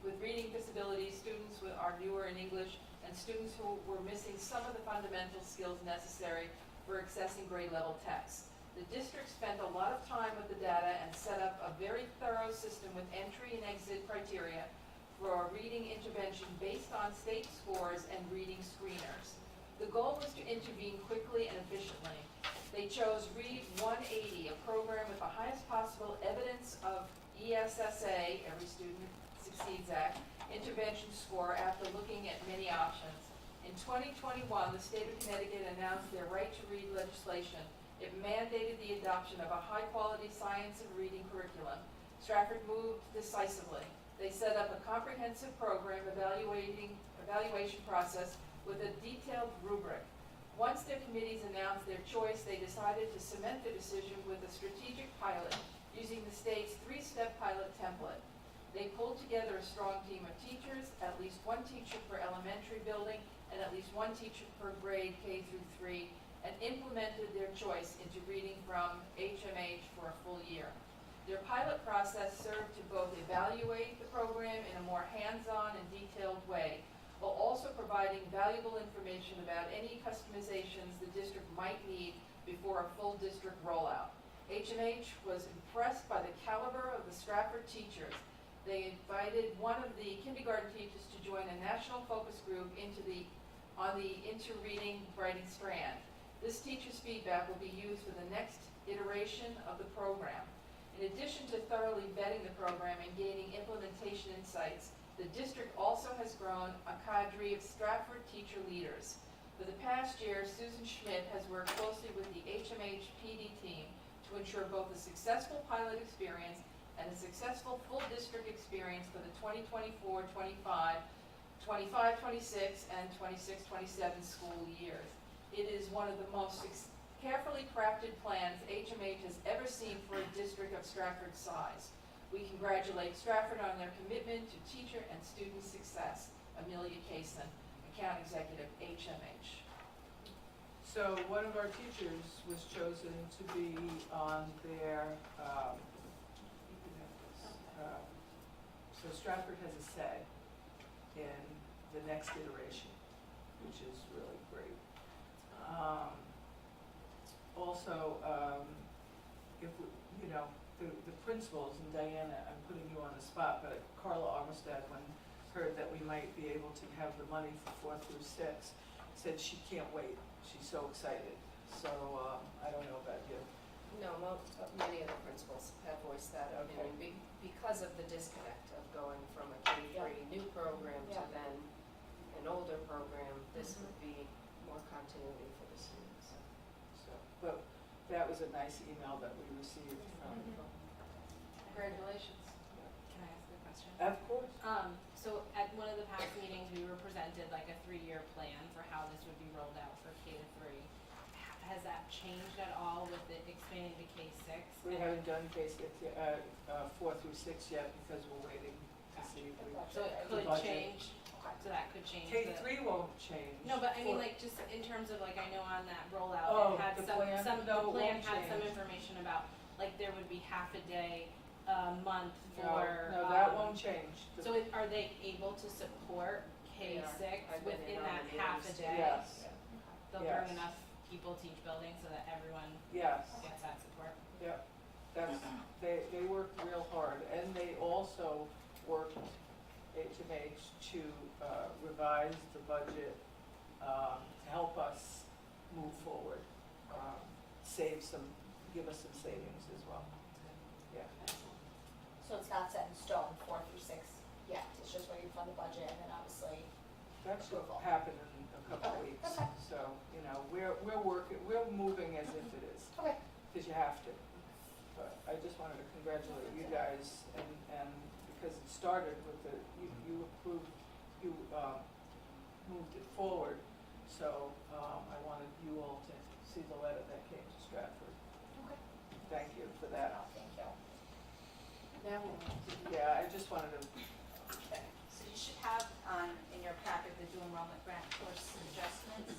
with reading disabilities, students who are newer in English, and students who were missing some of the fundamental skills necessary for accessing grade level text. The district spent a lot of time with the data and set up a very thorough system with entry and exit criteria for reading intervention based on state scores and reading screeners. The goal was to intervene quickly and efficiently. They chose Read 180, a program with the highest possible evidence of ESSA, Every Student Succeeds Act, intervention score after looking at many options. In 2021, the state of Connecticut announced their right to read legislation. It mandated the adoption of a high-quality science and reading curriculum. Stratford moved decisively. They set up a comprehensive program evaluation process with a detailed rubric. Once their committees announced their choice, they decided to cement their decision with a strategic pilot using the state's 3-step pilot template. They pulled together a strong team of teachers, at least one teacher per elementary building, and at least one teacher per grade K through 3, and implemented their choice into reading from HMH for a full year. Their pilot process served to both evaluate the program in a more hands-on and detailed way, while also providing valuable information about any customizations the district might need before a full district rollout. HMH was impressed by the caliber of the Stratford teachers. They invited one of the kindergarten teachers to join a national focus group on the Inter-Reading Writing strand. This teacher's feedback will be used for the next iteration of the program. In addition to thoroughly vetting the program and gaining implementation insights, the district also has grown a cadre of Stratford teacher leaders. For the past year, Susan Schmidt has worked closely with the HMH PD team to ensure both a successful pilot experience and a successful full district experience for the 2024-25, 25-26, and 26-27 school years. It is one of the most carefully crafted plans HMH has ever seen for a district of Stratford's size. We congratulate Stratford on their commitment to teacher and student success. Amelia Kaysen, Account Executive, HMH. So one of our teachers was chosen to be on their, so Stratford has a say in the next iteration, which is really great. Also, if we, the principals, and Diana, I'm putting you on the spot, but Carla Armstead, when heard that we might be able to have the money for 4 through 6, said she can't wait. She's so excited. So I don't know about you. No, many of the principals have voiced that opinion because of the disconnect of going from a K-3 new program to then an older program. This would be more continuity for the students. So, but that was a nice email that we received from. Congratulations. Can I ask a question? Of course. So at one of the past meetings, we were presented like a 3-year plan for how this would be rolled out for K to 3. Has that changed at all with it expanding to K6? We haven't done K6 yet, 4 through 6 yet because we're waiting to see if we. So it could budget. change, so that could change. K3 won't change. No, but I mean, For- like, just in terms of, like, I know on that rollout, Oh, it had the some, plan? the No, it plan won't had some change. information about, like, there would be half a day a month for. No, that won't change. The- So are they able to support K6 I've been within in on that the half a meetings. day? Yes, They'll Yes. bring enough people to each building so that everyone yes, gets that support? yep. That's, they worked real hard, and they also worked, HMH, to revise the budget, to help us move forward, give us some savings as well. Yeah. So it's not set in stone, 4 through 6 yet, it's just waiting for the budget, and then obviously, That should happen in a couple of weeks. Okay. So, we're moving as if it is, okay. because you have to. But I just wanted to congratulate you guys, and because it started with you moved it forward. So, I wanted you all to see the letter that came to Stratford. Okay. Thank you for that. Thank you. Now we'll move to Yeah, I just wanted to, So you should have in your packet the dual enrollment grant course adjustments.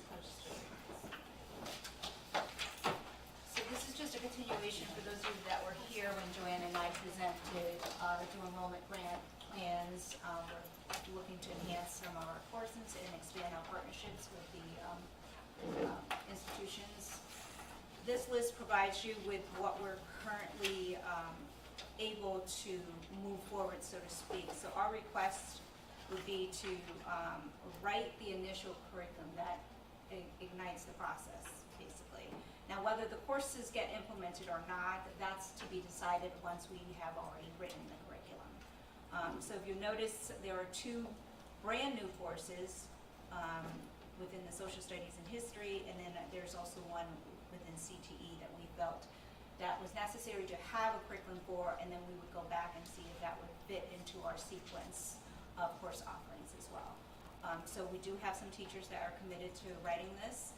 So this is just a continuation for those of you that were here when Joanne and I presented our dual enrollment grant plans. We're looking to enhance some of our courses and expand our partnerships with the institutions. This list provides you with what we're currently able to move forward, so to speak. So our request would be to write the initial curriculum that ignites the process, basically. Now, whether the courses get implemented or not, that's to be decided once we have already written the curriculum. So if you notice, there are 2 brand new courses within the social studies and history, and then there's also one within CTE that we felt that was necessary to have a curriculum for, and then we would go back and see if that would fit into our sequence of course offerings as well. So we do have some teachers that are committed to writing this.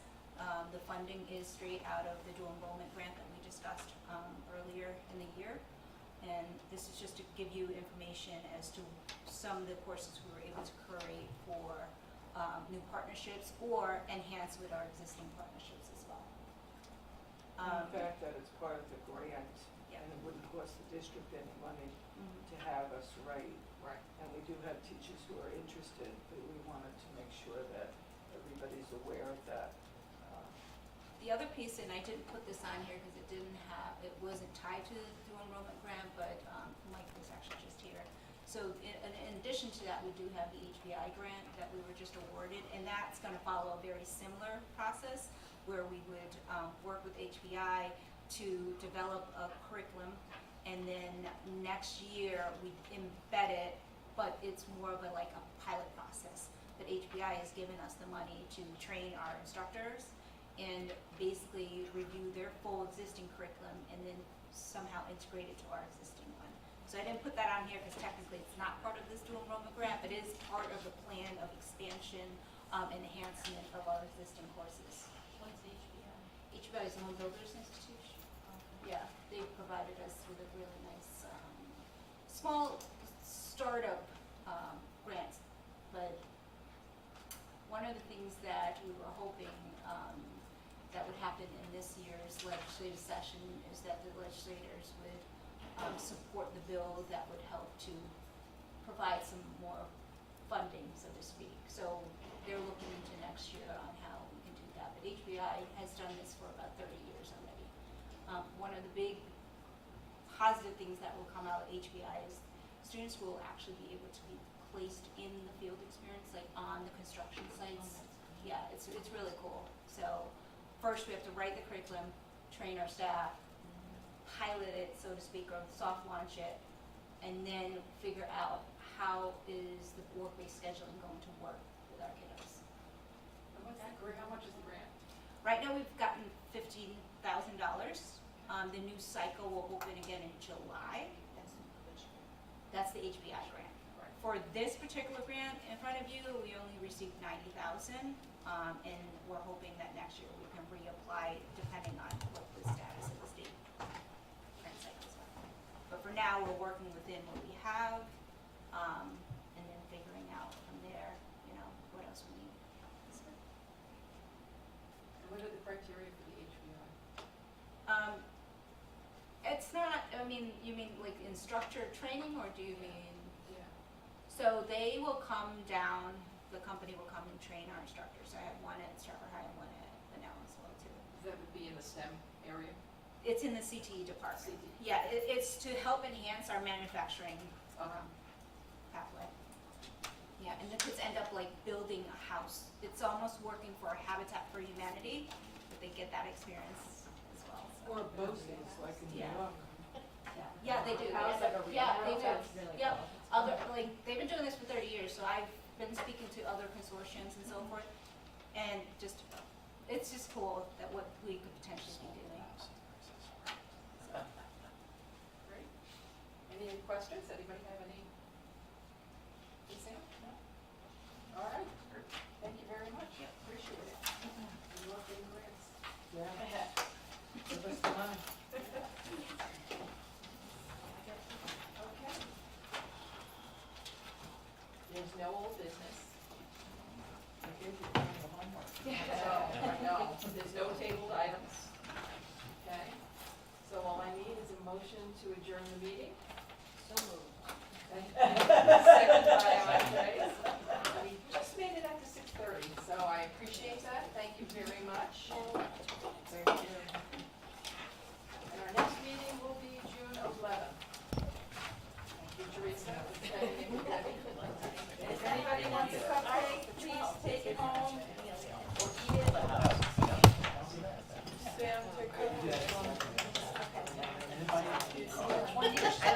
The funding is straight out of the dual enrollment grant that we discussed earlier in the year. And this this is just to give you information as to some of the courses we were able to curate for new partnerships or enhance with our existing partnerships as well. The fact that it's part of the grant, Yeah. and it wouldn't cost the district any money Mhm. to have us write. Right. And we do have teachers who are interested, but we wanted to make sure that everybody's aware of that. The other piece, and I didn't put this on here because it wasn't tied to the dual enrollment grant, but Mike was actually just here. So in addition to that, we do have the HBI grant that we were just awarded, and that's gonna follow a very similar process where we would work with HBI to develop a curriculum, and then next year we embed it, but it's more of like a pilot process. But HBI has given us the money to train our instructors and basically review their full existing curriculum and then somehow integrate it to our existing one. So I didn't put that on here because technically it's not part of this dual enrollment grant, but it is part of the plan of expansion, enhancement of our existing courses. What's HBI? HBI is the Home Builders Institute. Yeah, they provided us with a really nice, small startup grant. But one of the things that we were hoping that would happen in this year's legislative session is that the legislators would support the bill that would help to provide some more funding, so to speak. So they're looking into next year on how we can do that. But HBI has done this for about 30 years already. One of the big positive things that will come out of HBI is students will actually be able to be placed in the field experience, like on the construction sites. Yeah, it's really cool. So first we have to write the curriculum, train our staff, pilot it, so to speak, or soft launch it, and then figure out how is the work-based scheduling going to work with our kiddos. And what's the grant, how much is the grant? Right now, we've gotten $15,000. The new cycle will open again in July. That's the HBI grant. Right. For this particular grant in front of you, we only received $90,000, and we're hoping that next year we can reapply depending on what the status of the state grant cycles are. But for now, we're working within what we have, and then figuring out from there, what else we need. And what are the criteria for the HBI? It's not, you mean like instructor training, or do you mean? Yeah. So they will come down, the company will come and train our instructors. I have one at Stratford High and one at Benell as well too. That would be in the STEM area? It's in the CTE department. CTE. Yeah, it's to help enhance our manufacturing pathway. Yeah, and the kids end up like building a house. It's almost working for Habitat for Humanity, but they get that experience as well. So. Or BOCES, like in New Yeah. York. Yeah, they do. House, like a Yeah, they rehab, do. that's really Yep. cool. They've been doing this for 30 years, so I've been speaking to other consortiums and so forth, and it's just cool that what we could potentially be doing. Great. Any questions? Anybody have any? Sam? No? All right. Thank you very much. Appreciate it. Good luck in grants. Yeah. Give us the money. Okay. There's no old business. I gave you the homework. I know, there's no tabled items. Okay, so all I need is a motion to adjourn the meeting. So moved. Second by Andres. We just made it up to 6:30, so I appreciate that, thank you very much. Thank you. And our next meeting will be June 11th. Thank you, Teresa. If anybody wants a cupcake, please take it home